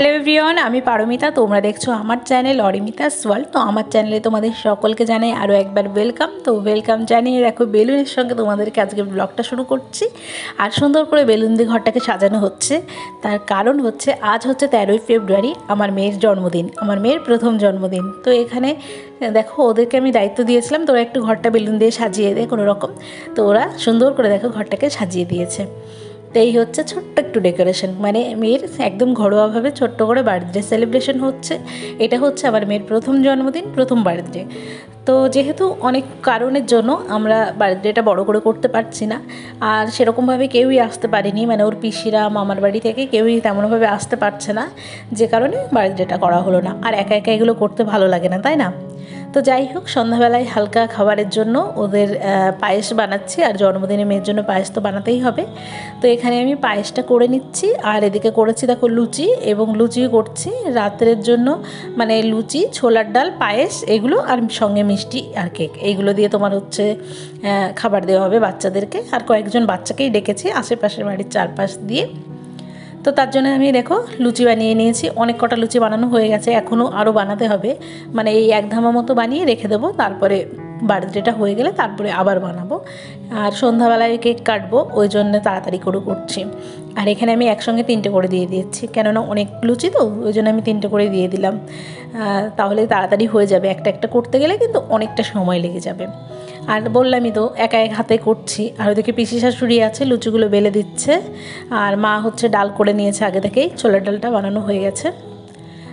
Hello everyone, আমি পারমিতা। তোমরা দেখছো আমার চ্যানেল অরিমিতাস ওয়ার্ল্ড। তো আমার চ্যানেলে তোমাদের সকলকে জানাই আরও একবার ওয়েলকাম। তো ওয়েলকাম জানিয়ে দেখো বেলুনের সঙ্গে তোমাদেরকে আজকে ব্লগটা শুরু করছি। আর সুন্দর করে বেলুন দিয়ে ঘরটাকে সাজানো হচ্ছে। তার কারণ হচ্ছে আজ হচ্ছে 13ই ফেব্রুয়ারি, আমার মেয়ের জন্মদিন, আমার মেয়ের প্রথম জন্মদিন। তো এখানে দেখো ওদেরকে আমি দায়িত্ব দিয়েছিলাম তোরা একটু ঘরটা বেলুন দিয়ে সাজিয়ে দে কোনো রকম। তো ওরা সুন্দর করে দেখো ঘরটাকে সাজিয়ে দিয়েছে। তো এই হচ্ছে ছোট্ট একটু ডেকোরেশন, মানে মেয়ের একদম ঘরোয়াভাবে ছোট্ট করে বার্থডে সেলিব্রেশন হচ্ছে। এটা হচ্ছে আমার মেয়ের প্রথম জন্মদিন, প্রথম বার্থডে। তো যেহেতু অনেক কারণের জন্য আমরা বার্থডেটা বড় করে করতে পারছি না, আর সেরকমভাবে কেউই আসতে পারেনি, মানে ওর পিসিরা মামার বাড়ি থেকে কেউই তেমনভাবে আসতে পারছে না, যে কারণে বার্থডেটা করা হলো না। আর একা একা এগুলো করতে ভালো লাগে না, তাই না? তো যাই হোক, সন্ধ্যাবেলায় হালকা খাবারের জন্য ওদের পায়েস বানাচ্ছি, আর জন্মদিনে মেয়ের জন্য পায়েস তো বানাতেই হবে। তো এখানে আমি পায়েসটা করে নিচ্ছি, আর এদিকে করেছি দেখো লুচি, এবং লুচিও করছি রাত্রের জন্য, মানে লুচি, ছোলার ডাল, পায়েস এগুলো, আর সঙ্গে মিষ্টি আর কেক, এইগুলো দিয়ে তোমার হচ্ছে খাবার দেওয়া হবে বাচ্চাদেরকে। আর কয়েকজন বাচ্চাকেই ডেকেছি আশেপাশের বাড়ির চারপাশ দিয়ে। তো তার জন্য আমি দেখো লুচি বানিয়ে নিয়েছি, অনেক কটা লুচি বানানো হয়ে গেছে, এখনও আরও বানাতে হবে, মানে এই এক ধামা মতো বানিয়ে রেখে দেবো, তারপরে বার্থডেটা হয়ে গেলে তারপরে আবার বানাবো। আর সন্ধ্যাবেলায় কেক কাটবো, ওই জন্য তাড়াতাড়ি করে করছি। আর এখানে আমি একসঙ্গে 3টে করে দিয়ে দিচ্ছি, কেননা অনেক লুচি তো, ওই জন্য আমি 3টে করে দিয়ে দিলাম। তাহলে তাড়াতাড়ি হয়ে যাবে, একটা একটা করতে গেলে কিন্তু অনেকটা সময় লেগে যাবে। আর বললামই তো একা এক হাতে করছি। আর ওদিকে পিসি শাশুড়ি আছে, লুচিগুলো বেলে দিচ্ছে, আর মা হচ্ছে ডাল করে নিয়েছে আগে থেকেই, ছোলার ডালটা বানানো হয়ে গেছে।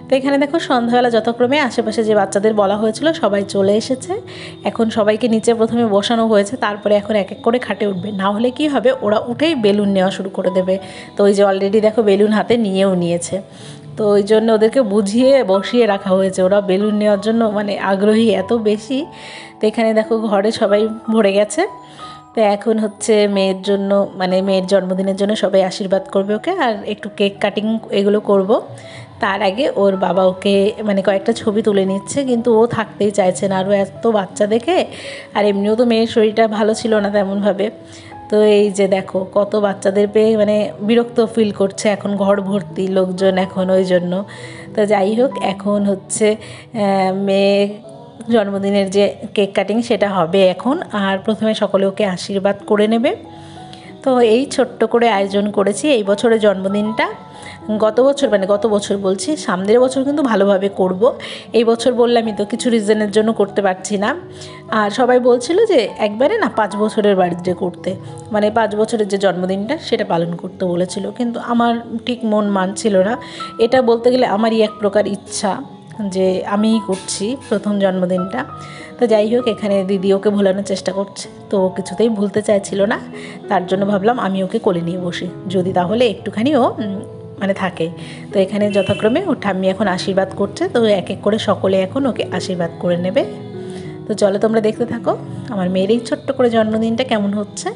তো এখানে দেখো সন্ধ্যাবেলা যথাক্রমে আশেপাশে যে বাচ্চাদের বলা হয়েছিল সবাই চলে এসেছে। এখন সবাইকে নিচে প্রথমে বসানো হয়েছে, তারপরে এখন এক এক করে খাটে উঠবে, না হলে কি হবে, ওরা উঠেই বেলুন নেওয়া শুরু করে দেবে। তো ওই যে অলরেডি দেখো বেলুন হাতে নিয়েও নিয়েছে। তো ওই জন্য ওদেরকে বুঝিয়ে বসিয়ে রাখা হয়েছে, ওরা বেলুন নেওয়ার জন্য মানে আগ্রহী এত বেশি। তো এখানে দেখো ঘরে সবাই ভরে গেছে। তো এখন হচ্ছে মেয়ের জন্য, মানে মেয়ের জন্মদিনের জন্য সবাই আশীর্বাদ করবে ওকে, আর একটু কেক কাটিং এগুলো করব। তার আগে ওর বাবা ওকে মানে কয়েকটা ছবি তুলে নিচ্ছে, কিন্তু ও থাকতেই চাইছে না, আরও এত বাচ্চা দেখে। আর এমনিও তো মেয়ের শরীরটা ভালো ছিল না তেমনভাবে। তো এই যে দেখো কত বাচ্চাদের পেয়ে মানে বিরক্ত ফিল করছে, এখন ঘর ভর্তি লোকজন এখন, ওই জন্য। তো যাই হোক, এখন হচ্ছে মেয়ে জন্মদিনের যে কেক কাটিং সেটা হবে এখন। আর প্রথমে সকলে ওকে আশীর্বাদ করে নেবে। তো এই ছোট্ট করে আয়োজন করেছি এই বছরের জন্মদিনটা। গত বছর বলছি, সামনের বছর কিন্তু ভালোভাবে করব। এই বছর বললামই তো কিছু রিজনের জন্য করতে পারছি না। আর সবাই বলছিল যে একবারে না 5 বছরের বার্থডে করতে, মানে 5 বছরের যে জন্মদিনটা সেটা পালন করতে বলেছিল, কিন্তু আমার ঠিক মন মানছিল না। এটা বলতে গেলে আমারই এক প্রকার ইচ্ছা যে আমিই করছি প্রথম জন্মদিনটা। তো যাই হোক, এখানে দিদি ওকে ভোলানোর চেষ্টা করছে, তো ও কিছুতেই ভুলতে চাইছিল না। তার জন্য ভাবলাম আমি ওকে কোলে নিয়ে বসি, যদি তাহলে একটুখানি ও মানে থাকে। তো এখানে যথাক্রমে ওর ঠাম্মি এখন আশীর্বাদ করছে, তো এক এক করে সকলে এখন ওকে আশীর্বাদ করে নেবে। তো চলো তোমরা দেখতে থাকো আমার মেয়ের এই ছোট্ট করে জন্মদিনটা কেমন হচ্ছে।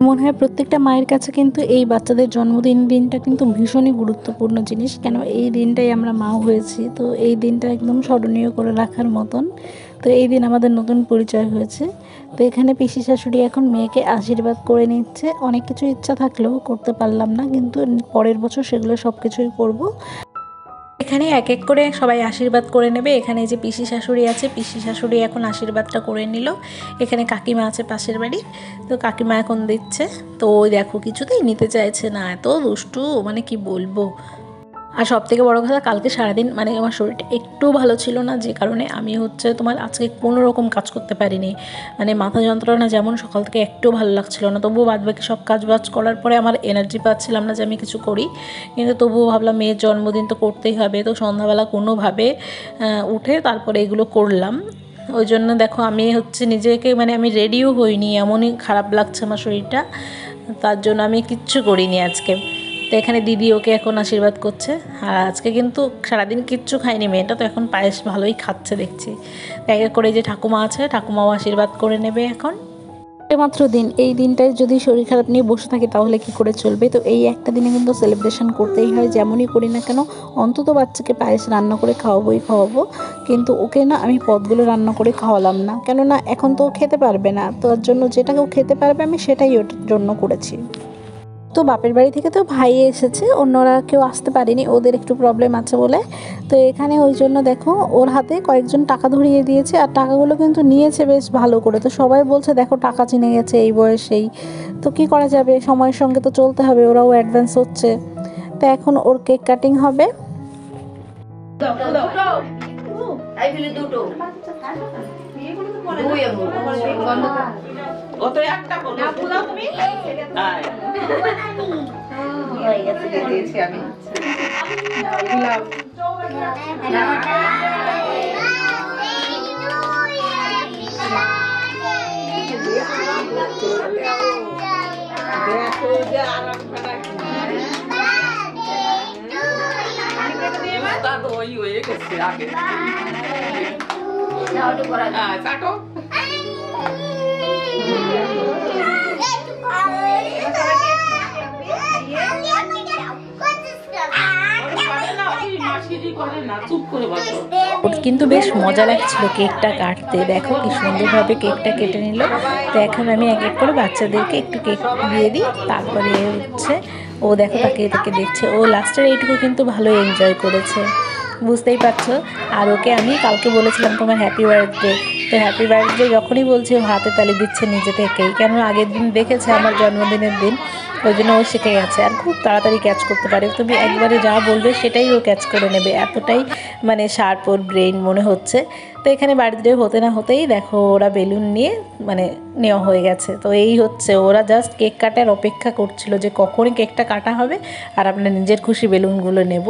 মনে হয় প্রত্যেকটা মায়ের কাছে কিন্তু এই বাচ্চাদের জন্মদিন দিনটা কিন্তু ভীষণই গুরুত্বপূর্ণ জিনিস, কেন এই দিনটাই আমরা মা হয়েছি, তো এই দিনটা একদম স্মরণীয় করে রাখার মতন। তো এই দিন আমাদের নতুন পরিচয় হয়েছে। তো এখানে পিসি শাশুড়ি এখন মেয়েকে আশীর্বাদ করে নিচ্ছে। অনেক কিছু ইচ্ছা থাকলেও করতে পারলাম না, কিন্তু পরের বছর সেগুলো সব কিছুই করবো। এখানে এক এক করে সবাই আশীর্বাদ করে নেবে। এখানে যে পিসি শাশুড়ি আছে, পিসি শাশুড়ি এখন আশীর্বাদটা করে নিল। এখানে কাকিমা আছে পাশের বাড়ি, তো কাকিমা এখন দিচ্ছে। তো ওই দেখো কিছুতেই নিতে চাইছে না, এত দুষ্টু মানে কি বলবো। আর সবথেকে বড় কথা, কালকে সারাদিন মানে আমার শরীরটা একটু ভালো ছিল না, যে কারণে আমি তোমার আজকে কোনো রকম কাজ করতে পারিনি। মানে মাথা যন্ত্রণা যেমন, সকাল থেকে একটু ভালো লাগছিল না, তবুও বাদবাকি সব কাজ বাজ করার পরে আমার এনার্জি পাচ্ছিলাম না যে আমি কিছু করি। কিন্তু তবুও ভাবলাম মেয়ের জন্মদিন তো করতেই হবে, তো সন্ধ্যাবেলা কোনোভাবে উঠে তারপরে এগুলো করলাম। ওই জন্য দেখো আমি নিজেকে মানে আমি রেডিও হইনি, এমনই খারাপ লাগছে আমার শরীরটা, তার জন্য আমি কিচ্ছু করিনি আজকে। তো এখানে দিদি ওকে এখন আশীর্বাদ করছে। আর আজকে কিন্তু সারাদিন কিচ্ছু খায়নি মেয়েটা, তো এখন পায়েস ভালোই খাচ্ছে দেখছি। এক এক করে যে ঠাকুমা আছে, ঠাকুমাও আশীর্বাদ করে নেবে এখন। মাত্র দিন, এই দিনটায় যদি শরীর খারাপ নিয়ে বসে থাকি তাহলে কি করে চলবে। তো এই একটা দিনে কিন্তু সেলিব্রেশন করতেই হয়, যেমনই করি না কেন। অন্তত বাচ্চাকে পায়েস রান্না করে খাওয়াবো, কিন্তু ওকে না আমি পদগুলো রান্না করে খাওয়ালাম না, কেননা এখন তো খেতে পারবে না। তো তার জন্য যেটাকে ও খেতে পারবে আমি সেটাই ওর জন্য করেছি। তো বাপের বাড়ি থেকে তো ভাই এসেছে, অন্যরা কেউ আসতে পারেনি, ওদের একটু প্রবলেম আছে বলে। তো এখানে ওই জন্য দেখো ওর হাতে কয়েকজন টাকা ধরিয়ে দিয়েছে, আর টাকাগুলো কিন্তু নিয়েছে বেশ ভালো করে। তো সবাই বলছে দেখো টাকা চিনে গেছে এই বয়সেই। তো কি করা যাবে, সময়ের সঙ্গে তো চলতে হবে, ওরাও অ্যাডভান্স হচ্ছে। তো এখন ওর কেক কাটিং হবে। দিয়েছি আমি হয়ে গেছে আগে কাটো। কিন্তু বেশ মজা লাগছিল কেকটা কাটতে। দেখো কি সুন্দরভাবে কেকটা কেটে নিল। তো এখন আমি এক এক করে বাচ্চাদেরকে একটু কেক দিয়ে দিই, তারপরে ও দেখো তাকে দেখছে। ও লাস্টের এইটুকু কিন্তু ভালো এনজয় করেছে, বুঝতেই পারছো। আর ওকে আমি কালকে বলেছিলাম তোমার হ্যাপি বার্থডে, তো হ্যাপি বার্থডে যখনই বলছি ও হাতে তালি দিচ্ছে নিজে থেকেই, কেন আগের দিন দেখেছে আমার জন্মদিনের দিন, ওই জন্য ও শিখে গেছে। আর খুব তাড়াতাড়ি ক্যাচ করতে পারে, তুমি একবারে যা বলবে সেটাই ও ক্যাচ করে নেবে, এতটাই মানে শার্প ওর ব্রেন মনে হচ্ছে। তো এখানে বার্থডে হতে না হতেই দেখো ওরা বেলুন নিয়ে মানে নেওয়া হয়ে গেছে। তো এই ওরা জাস্ট কেক কাটার অপেক্ষা করছিল যে কখনই কেকটা কাটা হবে আর আমরা নিজের খুশি বেলুনগুলো নেব।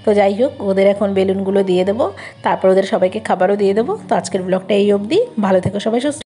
তো যাই হোক, ওদের এখন বেলুনগুলো দিয়ে দেবো, তারপর ওদের সবাইকে খাবারও দিয়ে দেবো। তো আজকের ব্লগটা এই অবধি, ভালো থেকো সবাই, সুস্থ।